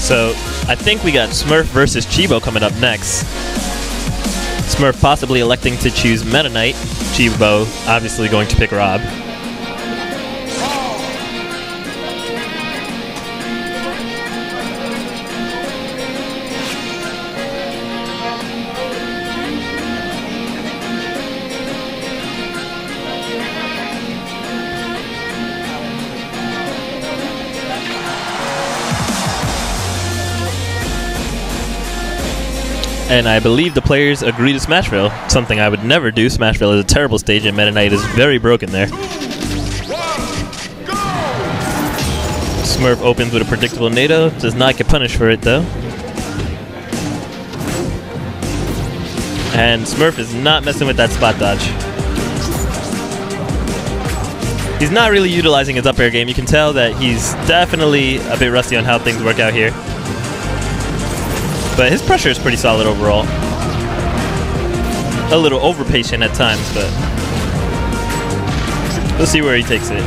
So I think we got Smurf versus Chibo coming up next. Smurf possibly electing to choose Meta Knight. Chibo obviously going to pick Rob. And I believe the players agree to Smashville, something I would never do. Smashville is a terrible stage and Meta Knight is very broken there. Smurf opens with a predictable NATO, does not get punished for it though. And Smurf is not messing with that spot dodge. He's not really utilizing his up air game. You can tell that he's definitely a bit rusty on how things work out here. But his pressure is pretty solid overall. A little over-patient at times, but we'll see where he takes it.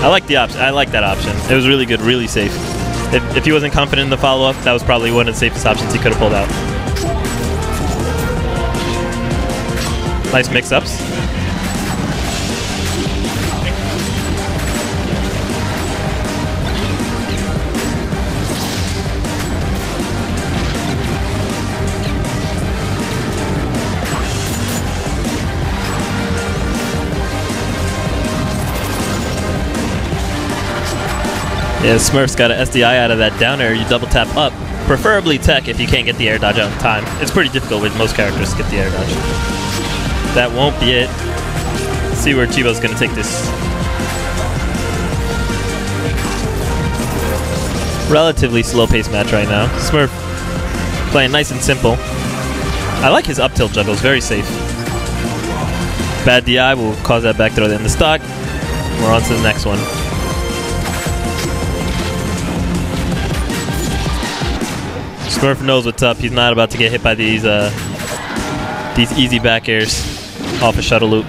I like the option. I like that option. It was really good, really safe. If he wasn't confident in the follow-up, that was probably one of the safest options he could have pulled out. Nice mix-ups. Yeah, Smurf's got an SDI out of that down air. You double tap up, preferably tech if you can't get the air dodge out in time. It's pretty difficult with most characters to get the air dodge. That won't be it. Let's see where Chibo's going to take this. Relatively slow-paced match right now. Smurf playing nice and simple. I like his up tilt juggles, very safe. Bad DI will cause that back throw in the stock. We're on to the next one. Smurf knows what's up. He's not about to get hit by these easy back airs off a shuttle loop.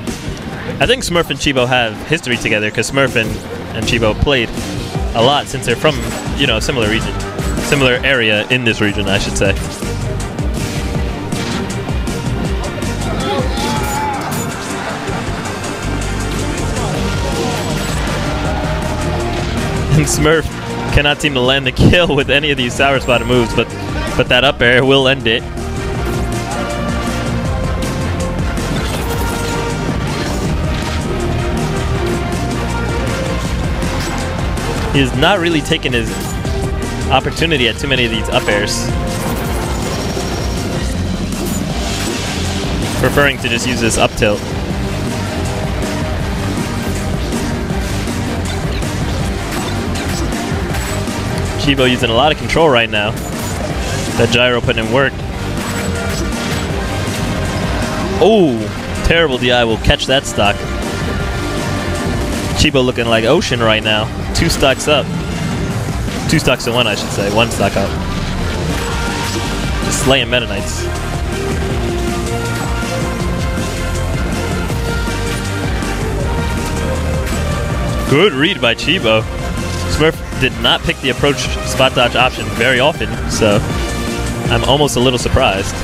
I think Smurf and Chibo have history together because Smurf and Chibo played a lot since they're from, you know, a similar region, similar area in this region, I should say. And Smurf cannot seem to land the kill with any of these sour spotted moves, but that up air will end it. He is not really taking his opportunity at too many of these up airs. Preferring to just use this up tilt. Chibo using a lot of control right now. That gyro putting in work. Oh, terrible DI will catch that stock. Chibo looking like Ocean right now. 2 stocks up. 2 stocks to 1, I should say. 1 stock up. Just slaying Meta Knights. Good read by Chibo. Smurf did not pick the approach spot dodge option very often, so I'm almost a little surprised.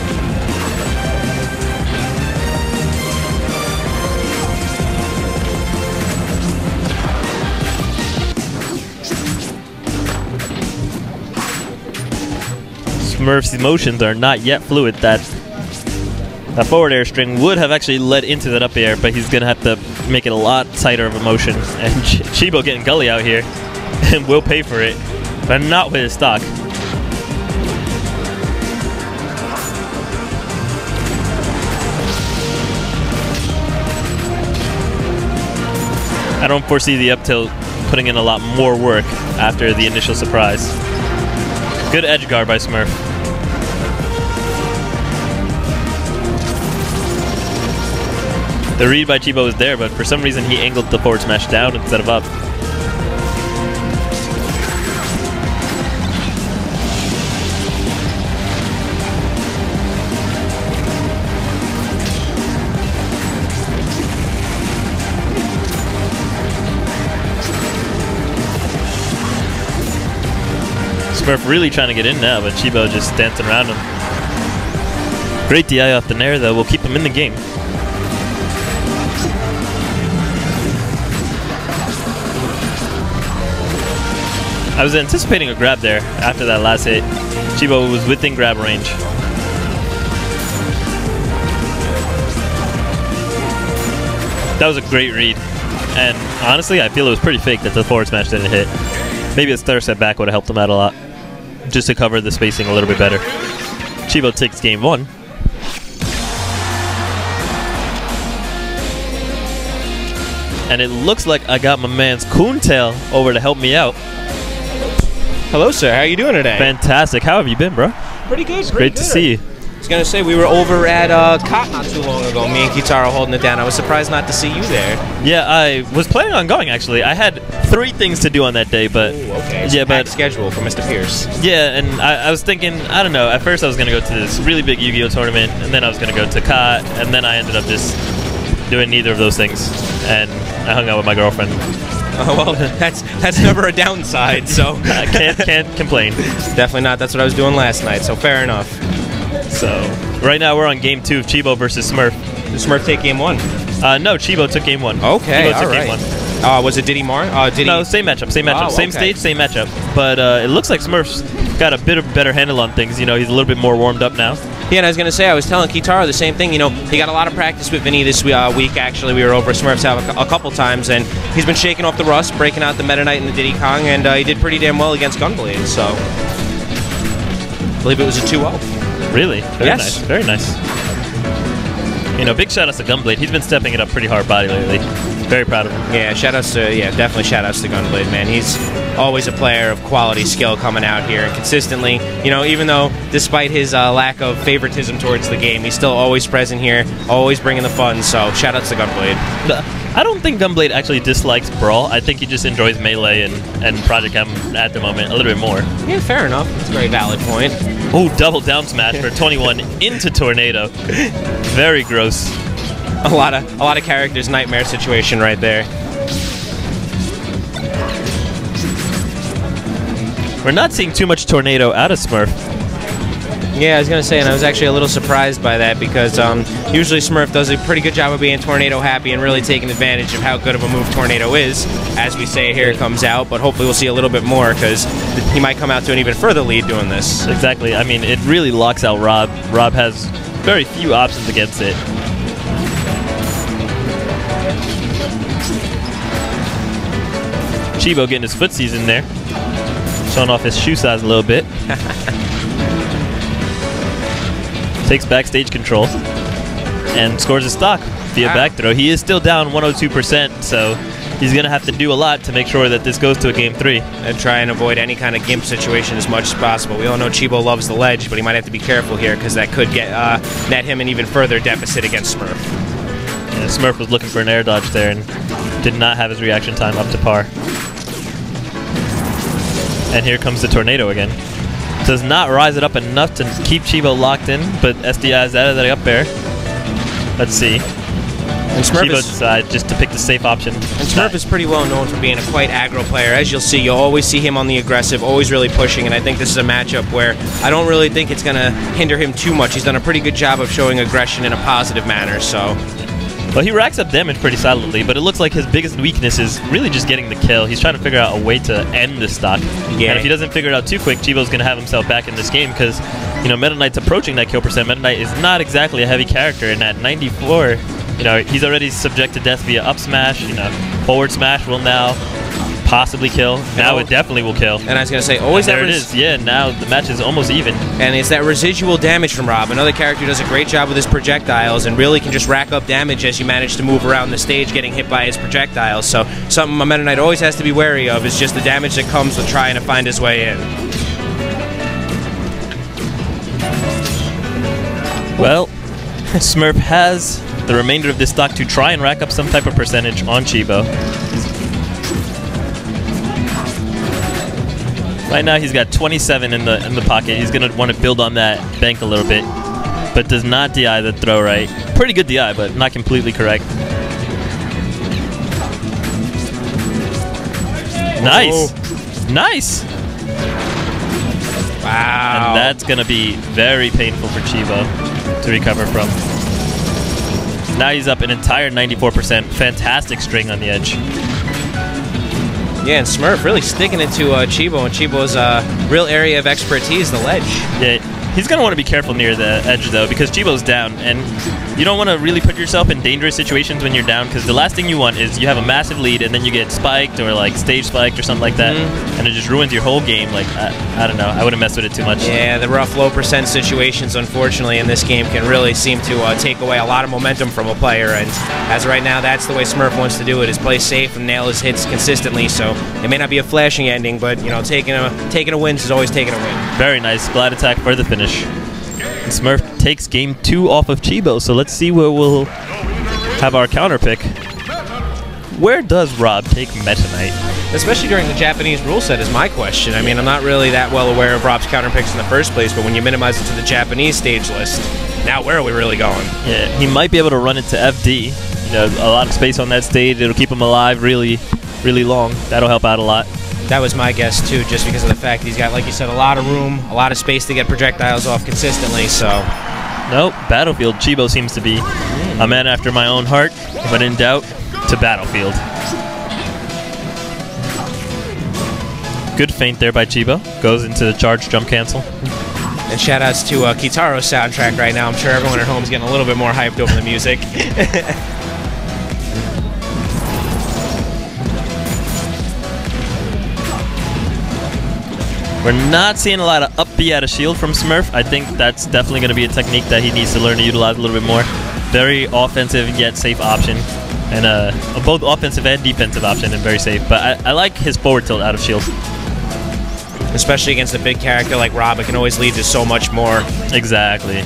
Smurf's emotions are not yet fluid. That forward air string would have actually led into that up air, but he's going to have to make it a lot tighter of a motion. And Chibo getting gully out here and will pay for it, but not with his stock. I don't foresee the up tilt putting in a lot more work after the initial surprise. Good edge guard by Smurf. The read by Chibo is there, but for some reason he angled the forward smash down instead of up. Smurf really trying to get in now, but Chibo just dancing around him. Great DI off the Nair, though. Will keep him in the game. I was anticipating a grab there after that last hit. Chibo was within grab range. That was a great read. And honestly, I feel it was pretty fake that the forward smash didn't hit. Maybe a stutter step back would have helped him out a lot, just to cover the spacing a little bit better. Chibo takes game 1. And it looks like I got my man's Coontail over to help me out. Hello, sir. How are you doing today? Fantastic. How have you been, bro? Pretty good. Great to see you. I was going to say, we were over at Cot not too long ago. Me and Kitaro holding it down. I was surprised not to see you there. Yeah, I was planning on going, actually. I had 3 things to do on that day, but... Ooh, okay. Yeah, but schedule for Mr. Pierce. Yeah, and I was thinking, I don't know, at first I was going to go to this really big Yu-Gi-Oh! Tournament, and then I was going to go to Cot, and then I ended up just doing neither of those things, and I hung out with my girlfriend. Oh, well, that's never a downside, so... I can't complain. Definitely not. That's what I was doing last night, so fair enough. So, right now we're on game 2 of Chibo versus Smurf. Did Smurf take game 1? No, Chibo took game 1. Okay, Chibo took game 1. Was it Diddy Mar? No, same matchup, same matchup. Same stage, same matchup. But it looks like Smurf's got a bit of better handle on things. You know, he's a little bit more warmed up now. Yeah, and I was going to say, I was telling Kitaro the same thing. You know, he got a lot of practice with Vinny this week, actually. We were over at Smurf's house a couple times, and he's been shaking off the rust, breaking out the Meta Knight and the Diddy Kong, and he did pretty damn well against Gunblade, so... I believe it was a 2-0. Really? Very nice. Very nice. You know, big shout-outs to Gunblade. He's been stepping it up pretty hard body lately. Very proud of him. Yeah, definitely shout-outs to Gunblade, man. He's always a player of quality skill coming out here and consistently, you know, even though despite his lack of favoritism towards the game, he's still always present here, always bringing the fun, so shout-outs to Gunblade. I don't think Gunblade actually dislikes Brawl. I think he just enjoys Melee and Project M at the moment a little bit more. Yeah, fair enough. That's a very valid point. Oh, double down smash for 21 into Tornado. Very gross. A lot of characters' nightmare situation right there. We're not seeing too much Tornado out of Smurf. Yeah, I was going to say, and I was actually a little surprised by that because usually Smurf does a pretty good job of being Tornado happy and really taking advantage of how good of a move Tornado is. As we say, here it comes out, but hopefully we'll see a little bit more because he might come out to an even further lead doing this. Exactly. I mean, it really locks out Rob. Rob has very few options against it. Chibo getting his footsies in there. Showing off his shoe size a little bit. Takes backstage control and scores his stock via back throw. He is still down 102%, so he's going to have to do a lot to make sure that this goes to a game 3. And try and avoid any kind of gimp situation as much as possible. We all know Chibo loves the ledge, but he might have to be careful here because that could get net him an even further deficit against Smurf. Yeah, Smurf was looking for an air dodge there and did not have his reaction time up to par. And here comes the Tornado again. Does not rise it up enough to keep Chibo locked in, but SDI is out of the up air. Let's see. And Smurf Chibo decides just to pick the safe option. And Smurf is pretty well known for being a quite aggro player. As you'll see, you'll always see him on the aggressive, always really pushing, and I think this is a matchup where I don't really think it's going to hinder him too much. He's done a pretty good job of showing aggression in a positive manner, so... Well, he racks up damage pretty solidly, but it looks like his biggest weakness is really just getting the kill. He's trying to figure out a way to end the stock. Yeah. And if he doesn't figure it out too quick, Chibo's going to have himself back in this game because, you know, Meta Knight's approaching that kill percent. Meta Knight is not exactly a heavy character, and at 94, you know, he's already subject to death via up smash. You know, forward smash will now possibly kill. Now it definitely will kill. And I was going to say, always there it is. Yeah, now the match is almost even. And it's that residual damage from Rob. Another character who does a great job with his projectiles and really can just rack up damage as you manage to move around the stage getting hit by his projectiles. So something my Meta Knight always has to be wary of is just the damage that comes with trying to find his way in. Well, Smurf has the remainder of this stock to try and rack up some type of percentage on Chibo. Right now he's got 27 in the pocket. He's going to want to build on that bank a little bit, but does not DI the throw right. Pretty good DI, but not completely correct. Nice. Oh. Nice. Wow. And that's going to be very painful for Chibo to recover from. Now he's up an entire 94%. Fantastic string on the edge. Yeah, and Smurf really sticking it to Chibo, and Chibo's real area of expertise, the ledge. Yeah, he's going to want to be careful near the edge, though, because Chibo's down, and you don't want to really put yourself in dangerous situations when you're down, because the last thing you want is you have a massive lead, and then you get spiked or, like, stage spiked or something like that, and it just ruins your whole game. Like, I don't know. I wouldn't mess with it too much. Yeah, the rough low percent situations, unfortunately, in this game can really seem to take away a lot of momentum from a player, and as of right now, that's the way Smurf wants to do it, is play safe and nail his hits consistently, so it may not be a flashing ending, but, you know, taking a win is always taking a win. Very nice. Glide attack for the finish. And Smurf takes game 2 off of Chibo, so let's see where we'll have our counter pick. Where does Rob take Meta Knight? Especially during the Japanese rule set is my question. I mean, I'm not really that well aware of Rob's counter picks in the first place, but when you minimize it to the Japanese stage list, now where are we really going? Yeah, he might be able to run it to FD. You know, a lot of space on that stage. It'll keep him alive really, really long. That'll help out a lot. That was my guess, too, just because of the fact he's got, like you said, a lot of room, a lot of space to get projectiles off consistently, so... Nope, Battlefield. Chibo seems to be a man after my own heart, but in doubt, to Battlefield. Good feint there by Chibo. Goes into the charge jump cancel. And shout-outs to Kitaro's soundtrack right now. I'm sure everyone at home is getting a little bit more hyped over the music. We're not seeing a lot of up B out of shield from Smurf. I think that's definitely going to be a technique that he needs to learn to utilize a little bit more. Very offensive yet safe option. And both offensive and defensive option and very safe. But I like his forward tilt out of shield. Especially against a big character like Rob, it can always lead to so much more. Exactly.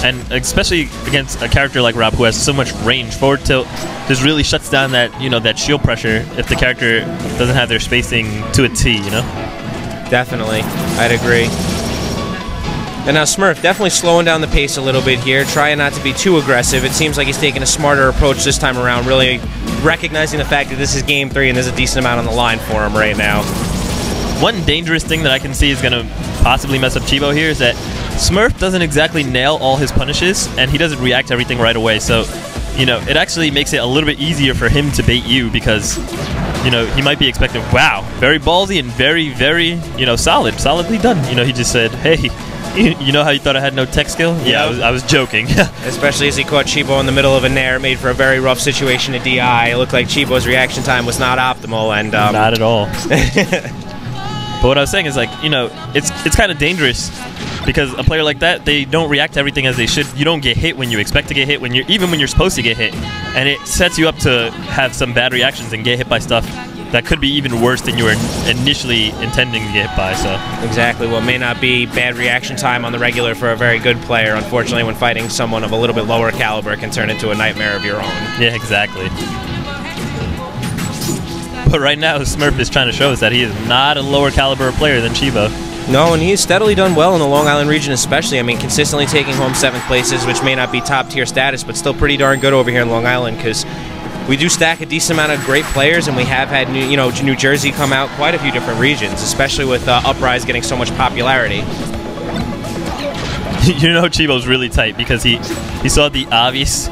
And especially against a character like Rob who has so much range. Forward tilt just really shuts down that, you know, that shield pressure if the character doesn't have their spacing to a T, you know? Definitely. I'd agree. And now Smurf definitely slowing down the pace a little bit here, trying not to be too aggressive. It seems like he's taking a smarter approach this time around, really recognizing the fact that this is game 3 and there's a decent amount on the line for him right now. One dangerous thing that I can see is going to possibly mess up Chibo here is that Smurf doesn't exactly nail all his punishes, and he doesn't react to everything right away. So, you know, it actually makes it a little bit easier for him to bait you because, you know, he might be expecting, wow, very ballsy and very, very, you know, solidly done. You know, he just said, hey, you know how you thought I had no tech skill? Yeah, I was joking. Especially as he caught Chibo in the middle of a nair, made for a very rough situation at DI. It looked like Chibo's reaction time was not optimal, and not at all. But what I was saying is, like, you know, it's kind of dangerous because a player like that, they don't react to everything as they should. You don't get hit when you expect to get hit, even when you're supposed to get hit, and it sets you up to have some bad reactions and get hit by stuff that could be even worse than you were initially intending to get hit by. So exactly, what may not be bad reaction time on the regular for a very good player, unfortunately, when fighting someone of a little bit lower caliber, can turn into a nightmare of your own. Yeah, exactly. But right now, Smurf is trying to show us that he is not a lower caliber player than Chibo. No, and he's steadily done well in the Long Island region especially. I mean, consistently taking home 7th places, which may not be top-tier status, but still pretty darn good over here in Long Island because we do stack a decent amount of great players, and we have had New Jersey come out quite a few different regions, especially with Uprise getting so much popularity. You know, Chibo's really tight because he saw the obvious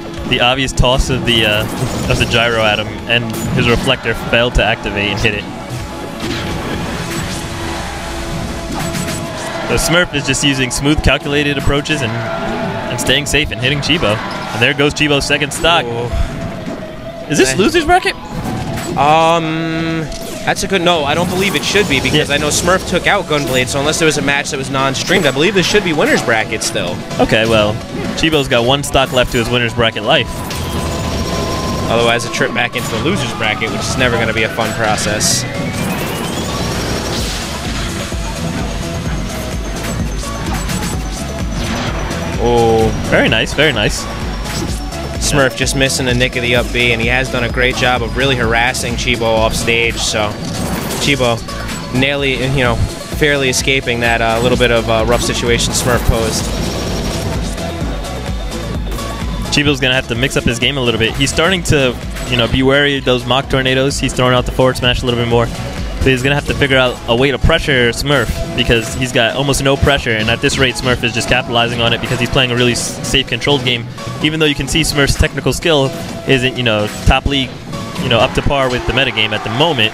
toss of the gyro at him, and his reflector failed to activate and hit it. So Smurf is just using smooth, calculated approaches and staying safe and hitting Chibo. And there goes Chibo's second stock. Ooh. Is this loser's bracket? That's a good... No, I don't believe it should be because I know Smurf took out Gunblade, so unless there was a match that was non-streamed, I believe this should be winner's bracket still. Okay, well, Chibo's got 1 stock left to his winner's bracket life. Otherwise, a trip back into the loser's bracket, which is never going to be a fun process. Oh, very nice, very nice. Smurf just missing a nick of the up B, and he has done a great job of really harassing Chibo off stage. So Chibo fairly escaping that little bit of rough situation Smurf posed. Chibo's gonna have to mix up his game a little bit. He's starting to, be wary of those mock tornadoes. He's throwing out the forward smash a little bit more. But he's going to have to figure out a way to pressure Smurf because he's got almost no pressure. And at this rate, Smurf is just capitalizing on it because he's playing a really safe, controlled game. Even though you can see Smurf's technical skill isn't, top league, up to par with the metagame at the moment,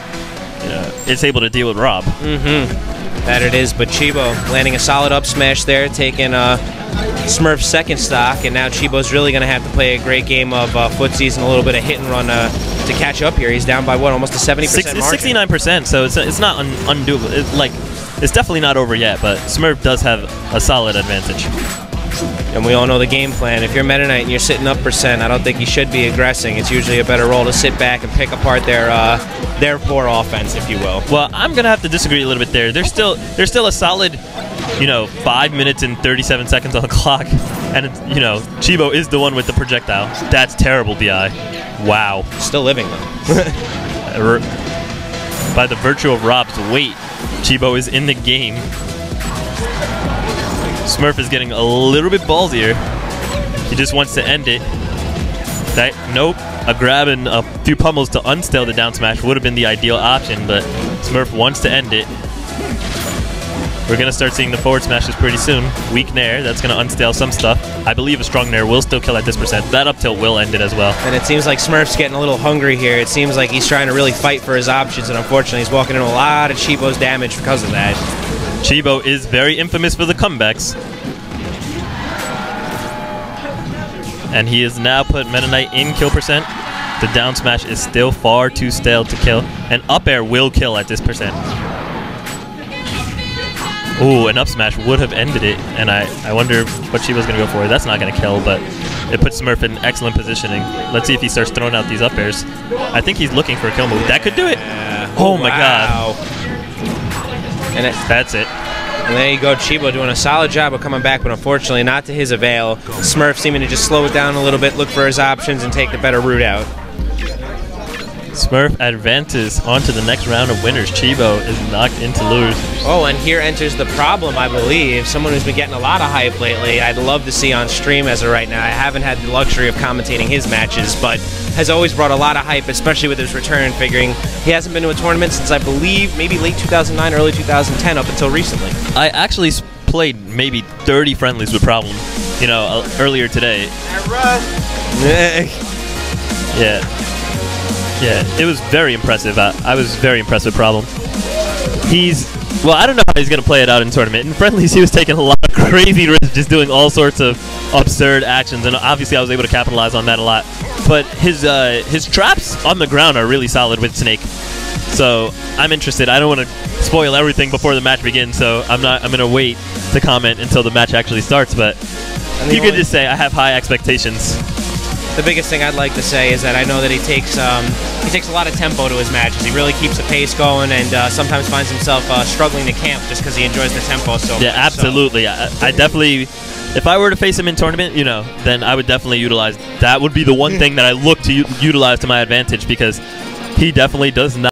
it's able to deal with Rob. That it is, but Chibo landing a solid up smash there, taking Smurf's second stock, and now Chibo's really going to have to play a great game of footsies and a little bit of hit and run to catch up here. He's down by what, almost a 70% margin? 69%, so it's not undoable. It's definitely not over yet, but Smurf does have a solid advantage. And we all know the game plan. If you're Meta Knight and you're sitting up percent, I don't think you should be aggressing. It's usually a better role to sit back and pick apart their poor offense, if you will. Well, I'm gonna have to disagree a little bit there. There's still a solid, 5 minutes and 37 seconds on the clock, and Chibo is the one with the projectile. That's terrible, Bi. Wow. Still living though. By the virtue of Rob's weight, Chibo is in the game. Smurf is getting a little bit ballsier. He just wants to end it. Nope. A grab and a few pummels to unstale the down smash would have been the ideal option, but Smurf wants to end it. We're going to start seeing the forward smashes pretty soon. Weak nair, that's going to unstale some stuff. I believe a strong nair will still kill at this percent. That up tilt will end it as well. And it seems like Smurf's getting a little hungry here. It seems like he's trying to really fight for his options, and unfortunately he's walking into a lot of Chibo's damage because of that. Chibo is very infamous for the comebacks. And he has now put Meta Knight in kill percent. The down smash is still far too stale to kill. And up air will kill at this percent. Ooh, an up smash would have ended it. And I wonder what Chibo's going to go for. That's not going to kill, but it puts Smurf in excellent positioning. Let's see if he starts throwing out these up airs. I think he's looking for a kill move. That could do it. Oh my god. And that's it. And there you go, Chibo doing a solid job of coming back, but unfortunately not to his avail. Smurf seeming to just slow it down a little bit, look for his options, and take the better route out. Smurf advances on to the next round of winners. Chibo is knocked into lose. Oh, and here enters the problem, I believe. Someone who's been getting a lot of hype lately. I'd love to see on stream as of right now. I haven't had the luxury of commentating his matches, but has always brought a lot of hype, especially with his return, figuring he hasn't been to a tournament since, I believe, maybe late 2009, early 2010, up until recently. I actually played maybe 30 friendlies with Problem, earlier today. Yeah, it was very impressive. I was very impressed with Problem. Well, I don't know how he's going to play it out in tournament. In friendlies, he was taking a lot of crazy risks, just doing all sorts of absurd actions, and obviously I was able to capitalize on that a lot. But his traps on the ground are really solid with Snake. So I'm interested. I don't want to spoil everything before the match begins, so I'm going to wait to comment until the match actually starts. But you could just say I have high expectations. The biggest thing I'd like to say is that I know that he takes a lot of tempo to his matches. He really keeps the pace going, and sometimes finds himself struggling to camp just because he enjoys the tempo so much. Yeah, absolutely. So. I definitely, if I were to face him in tournament, then I would definitely utilize. That would be the one thing that I look to utilize to my advantage, because he definitely does not